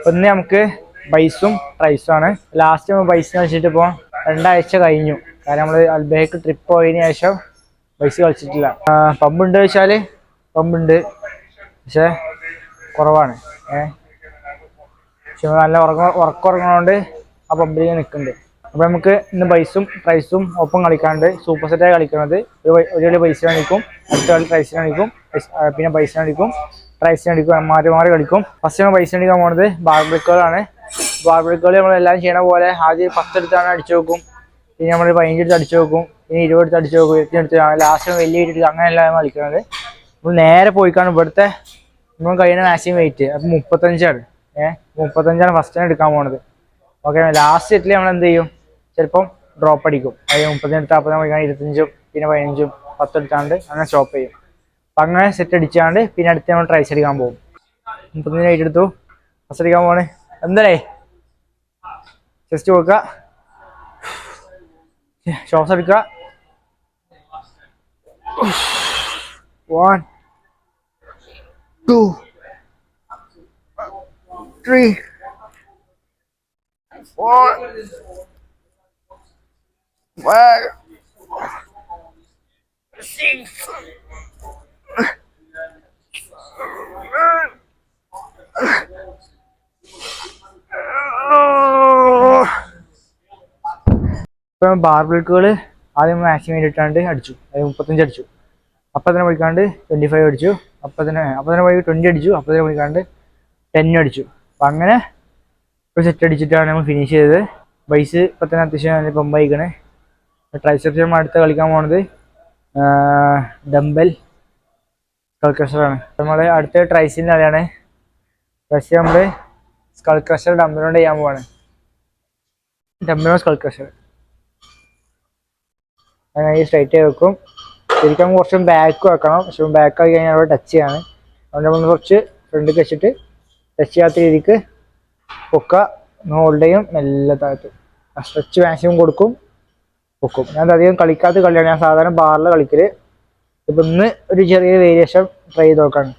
ഒന്ന് നമുക്ക് ബൈസും ട്രൈസും ആണ്. ലാസ്റ്റ് നമ്മൾ ബൈസ് കളിച്ചിട്ട് ഇപ്പോൾ 2 ആഴ്ച കഴിഞ്ഞു. കാരണം നമ്മൾ അൽബേക്ക് ട്രിപ്പ് പോയതിന് ശേഷം ബൈസ് കളിച്ചിട്ടില്ല. പമ്പുണ്ട് വെച്ചാൽ പമ്പുണ്ട്, പക്ഷെ കുറവാണ്. പക്ഷെ നല്ല ഉറക്കമുറങ്ങുന്നതുകൊണ്ട് ആ പമ്പിൽ നിൽക്കുന്നുണ്ട്. അപ്പോൾ നമുക്ക് ഇന്ന് ബൈസും ട്രൈസും ഒപ്പം കളിക്കാണ്ട് സൂപ്പർ സെറ്റായി കളിക്കുന്നത്. ഒരു കളി ബൈസിന് കളിക്കും, അടുത്ത കളി ട്രൈസിന് കളിക്കും, പിന്നെ ബൈസിന് കളിക്കും, ട്രൈസിന് കളിക്കും, മാറി മാറി കളിക്കും. ഫസ്റ്റ് നമ്മൾ ബൈസിന് കളിക്കാൻ പോകുന്നത് ബാർബ്രിക്കുകളാണ്. ബാർബ്രിക്കുകൾ നമ്മളെല്ലാം ചെയ്യണ പോലെ ആദ്യം 10 എടുത്താണ് അടിച്ചു നോക്കും, പിന്നെ നമ്മൾ 15 എടുത്ത് അടിച്ചു നോക്കും, പിന്നെ 20 എടുത്ത് അടിച്ചു നോക്കും, 20 എടുത്ത് ലാസ്റ്റ് വലിയ ഇട്ടിട്ട് അങ്ങനെയല്ല കളിക്കുന്നത്. നമ്മൾ നേരെ പോയിക്കാണ് ഇവിടുത്തെ നമ്മൾ കഴിയുന്ന മാക്സിമം വെയിറ്റ്. അപ്പം 35ആണ്. 35ആണ് ഫസ്റ്റിന് എടുക്കാൻ പോകുന്നത്. ഓക്കെ, ലാസ്റ്റ് സെറ്റിൽ നമ്മൾ എന്ത് ചെയ്യും, ചിലപ്പം ഡ്രോപ്പ് അടിക്കും. അതായത് 30 എടുത്ത് 40 കളിക്കാൻ 25ഉം പിന്നെ 15ഉം 10 എടുത്താണ്ട് അങ്ങനെ സ്റ്റോപ്പ് ചെയ്യും. അപ്പം അങ്ങനെ സെറ്റ് അടിച്ചാണ്ട് പിന്നെ അടുത്ത് നമ്മൾ ട്രൈസ് അടിക്കാൻ പോകും. 35 വെയിറ്റ് എടുത്തു, ഫസ്റ്റ് അടിക്കാൻ പോവാണ്. എന്തേ ചെസ്റ്റ് കൊടുക്കുക, ശ്വാസം എടുക്കുക. 1 2 3 4 5 6 ഇപ്പം ബാർബിൾക്കുകൾ ആദ്യം മാക്സിമം ഇട്ടാണ്ട് അടിച്ചു. അതായത് 35 അടിച്ചു. അപ്പം തന്നെ പോയിക്കാണ്ട് 25 അടിച്ചു. അപ്പം തന്നെ പോയി 20 അടിച്ചു. അപ്പം തന്നെ പോയിക്കാണ്ട് 10 അടിച്ചു. അപ്പം അങ്ങനെ ഒരു സെറ്റ് അടിച്ചിട്ടാണ് നമ്മൾ ഫിനിഷ് ചെയ്തത്. ബൈസ് ഇപ്പം തന്നെ അത്യാവശ്യം നല്ല പമ്പായിക്കണേ. ട്രൈസെപ്സ് നമ്മൾ അടുത്ത് കളിക്കാൻ പോണത് ഡംബൽ സ്കൾ ക്രഷറാണ്. നമ്മൾ അടുത്ത ട്രൈസിൻ്റെ കളിയാണ്. ട്രൈസ് നമ്മൾ സ്കൾ ക്രഷർ ഡംബലോണ്ട് ചെയ്യാൻ പോവാണ്. ഡംബലോ സ്കൾ ക്രഷർ അങ്ങനെ സ്ട്രൈറ്റ് ആയി വെക്കും. ശരിക്കും കുറച്ചും ബാക്ക് വെക്കണം, പക്ഷെ ബാക്ക് ആയി കഴിഞ്ഞാൽ അവിടെ ടച്ച് ചെയ്യാണ്. അതുകൊണ്ട് നമ്മൾ കുറച്ച് ഫ്രണ്ടിലേക്ക് വെച്ചിട്ട് ടച്ച് ചെയ്യാത്ത രീതിക്ക് പൊക്കുക, ഹോൾഡ് ചെയ്യും, മെല്ലെ താഴ്ത്തും. സ്ട്രെച്ച് മാക്സിമം കൊടുക്കും, പൊക്കും. ഞാൻ അധികം കളിക്കാത്ത കളിയാണ്, ഞാൻ സാധാരണ ബാറിൽ കളിക്കല്. ഇപ്പം ഇന്ന് ഒരു ചെറിയ വേരിയേഷൻ ട്രൈ ചെയ്ത് നോക്കാണ്.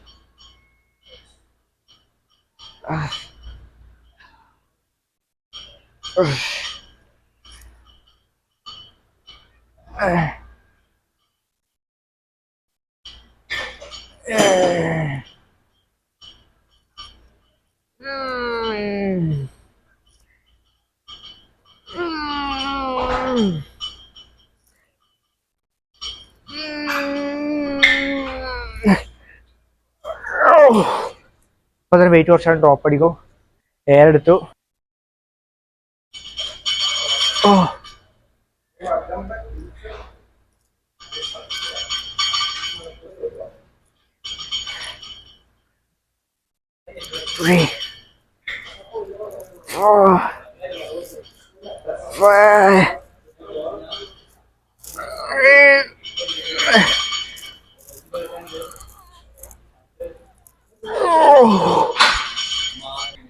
അപ്പൊ അതിന് വെയിറ്റ് കുറച്ചാണ് ഡ്രോപ്പ് അടിക്കും. എയർ എടുത്തു. Oh. 3 4 5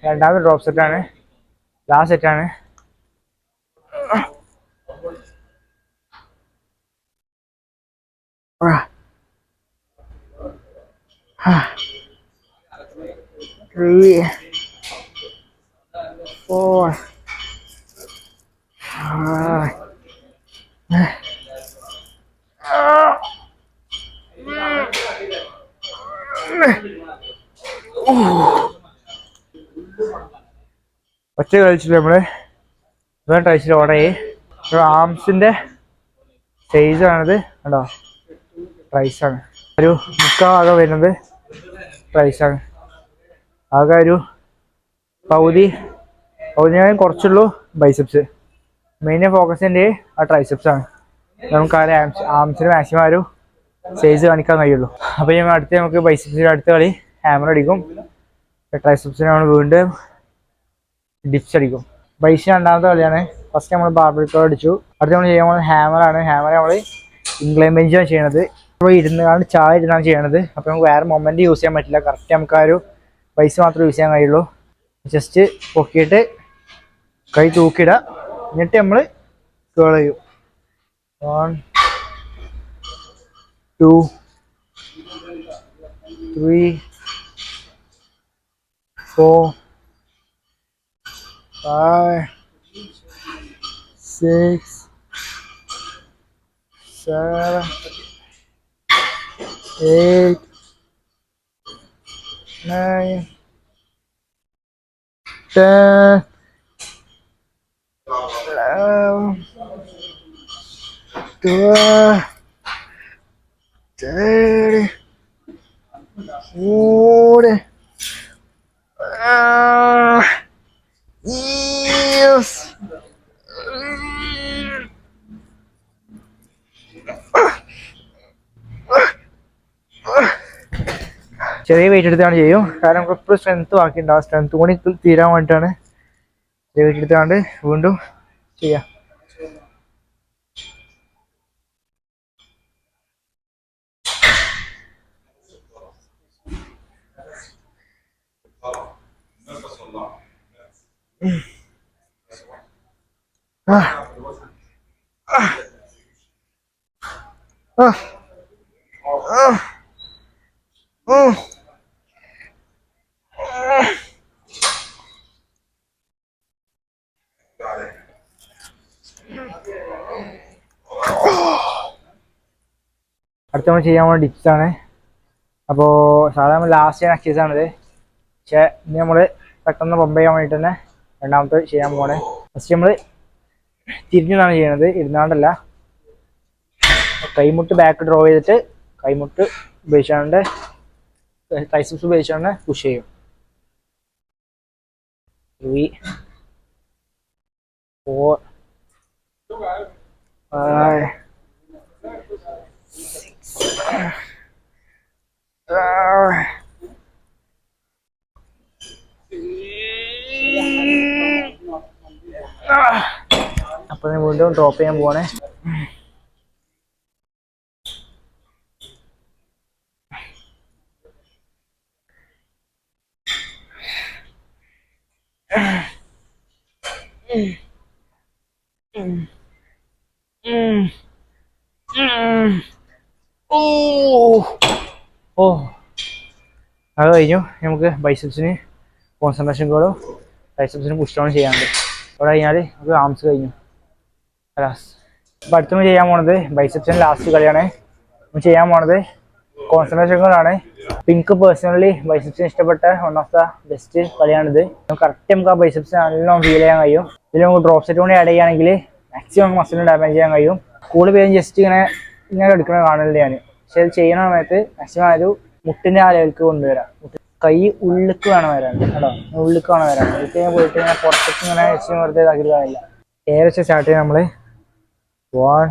രണ്ടാമത്തെ ഡ്രോപ്പ് സെറ്റാണ്, ലാസ്റ്റ് സെറ്റാണ്. Three, 4, 5. ഒറ്റ കളിച്ചിട്ട് നമ്മള് ട്രൈസിൽ ഓർഡർ ചെയ്യും. ആംസിന്റെ സൈസാണിത് കണ്ടോ, പ്രൈസാണ്. ഒരു മുക്കാകെ വരുന്നത് പ്രൈസാണ്. ആകെ ഒരു പകുതിയായും കുറച്ചുള്ളൂ ബൈസെപ്സ്. മെയിൻ ഫോക്കസ് ചെയ്യേണ്ടത് ആ ട്രൈസെപ്സ് ആണ്. നമുക്കറിയാം ആംസിന് മാക്സിമം ഒരു സൈസ് കാണിക്കാൻ കഴിയുള്ളൂ. അപ്പോൾ ഞാൻ നമുക്ക് ബൈസെപ്സിൻ്റെ അടുത്ത കളി ഹാമർ അടിക്കും. ട്രൈസെപ്സിന് നമ്മൾ വീണ്ടും ഡിപ്സ് അടിക്കും. ബൈസിന് രണ്ടാമത്തെ കളിയാണ്. ഫസ്റ്റ് നമ്മൾ ബാർബിൾ അടിച്ചു. അടുത്ത നമ്മൾ ചെയ്യാൻ പോകുന്നത് ഹാമറാണ്. ഹാമർ നമ്മൾ ഇംഗ്ലൈൻ ബെഞ്ചാണ് ചെയ്യണത്. നമ്മൾ ഇരുന്നാണ് ചായ ഇരുന്നാണ് ചെയ്യണത്. അപ്പോൾ നമുക്ക് വേറെ മൊമെന്റ് യൂസ് ചെയ്യാൻ പറ്റില്ല. കറക്റ്റ് നമുക്ക് ആ ഒരു ബൈസ് മാത്രമേ യൂസ് ചെയ്യാൻ കഴിയുള്ളൂ. ജസ്റ്റ് പൊക്കിയിട്ട് കൈ തൂക്കിയിടുക, എന്നിട്ട് നമ്മൾ കേൾ ചെയ്യും. 1 2 3 4 5, 6, 7, 8, 9, 10, 11, 12, 13, 14. Yes. ചെറിയ വെയിറ്റ് എടുത്താണ് ചെയ്യും, കാരണം നമുക്ക് ഇപ്പോൾ സ്ട്രെങ്ത് ബാക്കിയുണ്ടാവും. സ്ട്രെങ്ത് കൂടി തീരാൻ വേണ്ടിയിട്ടാണ് ചെറിയ വെയിറ്റ് എടുത്താണ്ട് വീണ്ടും ചെയ്യാം. അടുത്ത നമ്മൾ ചെയ്യാൻ പോകുന്ന ഡിപ്സ് ആണ്. അപ്പോൾ സാധാരണ ലാസ്റ്റ് ചെയ്യുന്ന എക്സസൈസ് ആണിത്. പക്ഷേ ഇനി നമ്മൾ പെട്ടെന്ന് പമ്പ് ചെയ്യാൻ വേണ്ടിയിട്ട് തന്നെ രണ്ടാമത്തെ ചെയ്യാൻ പോകണേ. ഫസ്റ്റ് നമ്മൾ തിരിഞ്ഞാണ് ചെയ്യണത്, ഇരുന്നാണ്ടല്ല. കൈമുട്ട് ബാക്ക് ഡ്രോ ചെയ്തിട്ട് കൈമുട്ട് ഉപയോഗിച്ചാണ്ട് ട്രൈസെപ്സ് ഉപയോഗിച്ചാണ്ട് പുഷ് ചെയ്യും. 3, 4, 5, 6, 7. അപ്പൊ ഞാൻ വീണ്ടും ഡ്രോപ്പ് ചെയ്യാൻ പോവാണേ. ഓ, അത് കഴിഞ്ഞു. നമുക്ക് ബൈസെപ്സിന് കോൺസെൻട്രേഷൻ കോഡും ബൈസെപ്സിന് പുഷ് ഡൗൺ ചെയ്യാനുണ്ട്. അവിടെ കഴിഞ്ഞാൽ നമുക്ക് ആംസ് കഴിഞ്ഞു. അപ്പം അടുത്ത് നമ്മൾ ചെയ്യാൻ പോണത് ബൈസെപ്സിന് ലാസ്റ്റ് കളിയാണ്. നമ്മൾ ചെയ്യാൻ പോണത് കോൺസെൻട്രേഷൻ കോഡാണ്. എനിക്ക് പേഴ്സണലി ബൈസെപ്സിന് ഇഷ്ടപ്പെട്ട വൺ ഓഫ് ദ ബെസ്റ്റ് കളിയാണിത്. കറക്റ്റ് നമുക്ക് ആ ബൈസെപ്സിന് നല്ലോണം ഫീൽ ചെയ്യാൻ കഴിയും. ഇതിൽ നമുക്ക് ഡ്രോപ്പ് സെറ്റ് കൂടി ആഡ് ചെയ്യുകയാണെങ്കിൽ മാക്സിമം മസിലിന് ഡാമേജ് ചെയ്യാൻ കഴിയും. കൂടുതൽ പേരും ജസ്റ്റ് ഇങ്ങനെ എടുക്കുന്നത് കാണലുണ്ട് ഞാൻ. പക്ഷെ അത് ചെയ്യുന്ന സമയത്ത് മാക്സിമം ഒരു മുട്ടിൻ്റെ ആ ലെവലിലേക്ക് കൊണ്ടുവരാം. കൈ ഉള്ളിലേക്ക് വേണം വരാൻ കേട്ടോ, ഉള്ളിലേക്ക് വേണം വരാൻ. ഉള്ളിലേക്ക് ഞാൻ പോയിട്ട് ഇങ്ങനെ പുറത്തേക്ക് ഇങ്ങനെ ജസ്റ്റ് വെറുതെ ഇതാക്കിയിട്ട് കാണില്ല. ഏകദേശം സ്റ്റാർട്ട് ചെയ്യാം നമ്മൾ. 1,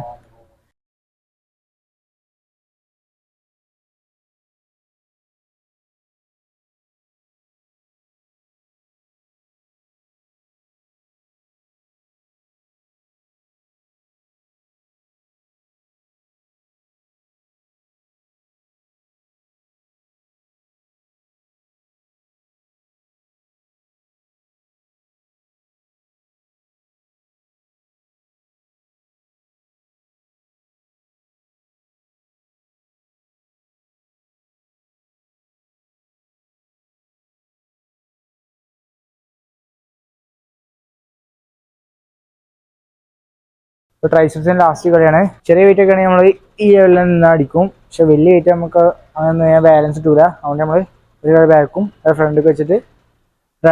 ഇപ്പോൾ ട്രൈസെപ്സിന് ലാസ്റ്റ് കളിയാണ്. ചെറിയ വെയിറ്റ് ഒക്കെ ആണെങ്കിൽ നമ്മൾ ഈ ലെവലിൽ നിന്ന് അടിക്കും. പക്ഷെ വലിയ വെയിറ്റ് നമുക്ക് അങ്ങനെ ബാലൻസ് കിട്ടൂല. അതുകൊണ്ട് നമ്മൾ ഒരു കളി ബാക്കും ഫ്രണ്ടിൽ വെച്ചിട്ട്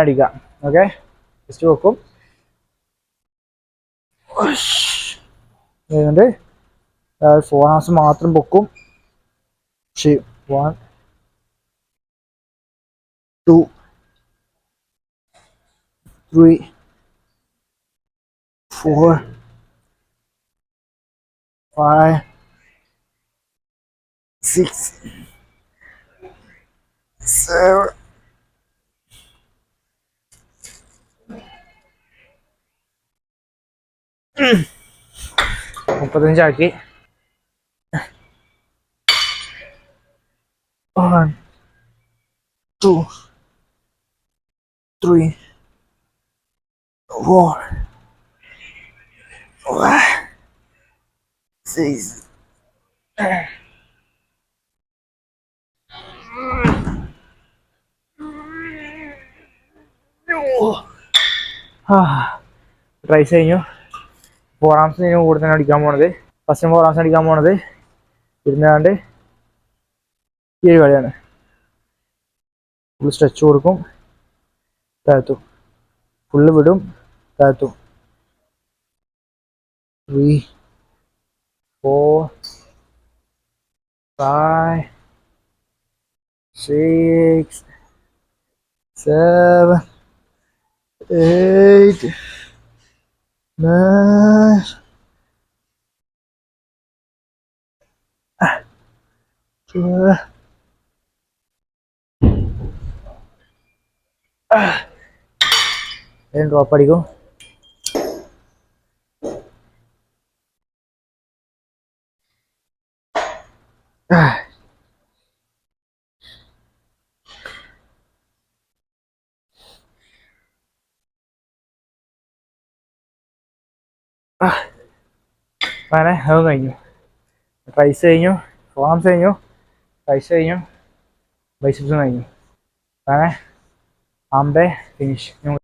അടിക്കാം. ഓക്കെ, ജസ്റ്റ് വെക്കും. അതുകൊണ്ട് 4 ആംസ് മാത്രം പൊക്കും ചെയ്യും. 1, 2, 3, 4, 5, 6, 7, 35 ആക്കി. 1, 2, 3, 4, 5, 6. ട്രൈസ് കഴിഞ്ഞു. 4 ആംസ് കൂടെ തന്നെ അടിക്കാൻ പോണത്. ഫസ്റ്റ് 4 ആംസ് അടിക്കാൻ പോണത് ഇരുന്നാണ്ട് ഈ ഒരു കളിയാണ്. ഫുൾ സ്ട്രെച്ച് കൊടുക്കും, താഴ്ത്തും, ഫുള്ള് വിടും, താഴ്ത്തും. 3 4 5 6 7 8 9 ഡ്രോപ്പ് അടിക്കും. അങ്ങനെ അത് കഴിഞ്ഞു. ട്രൈസ് കഴിഞ്ഞു, ഫോംസ് കഴിഞ്ഞു, ട്രൈസ് കഴിഞ്ഞു, ബൈസെപ്സും കഴിഞ്ഞു. അങ്ങനെ ആംബെ ഫിനിഷ്.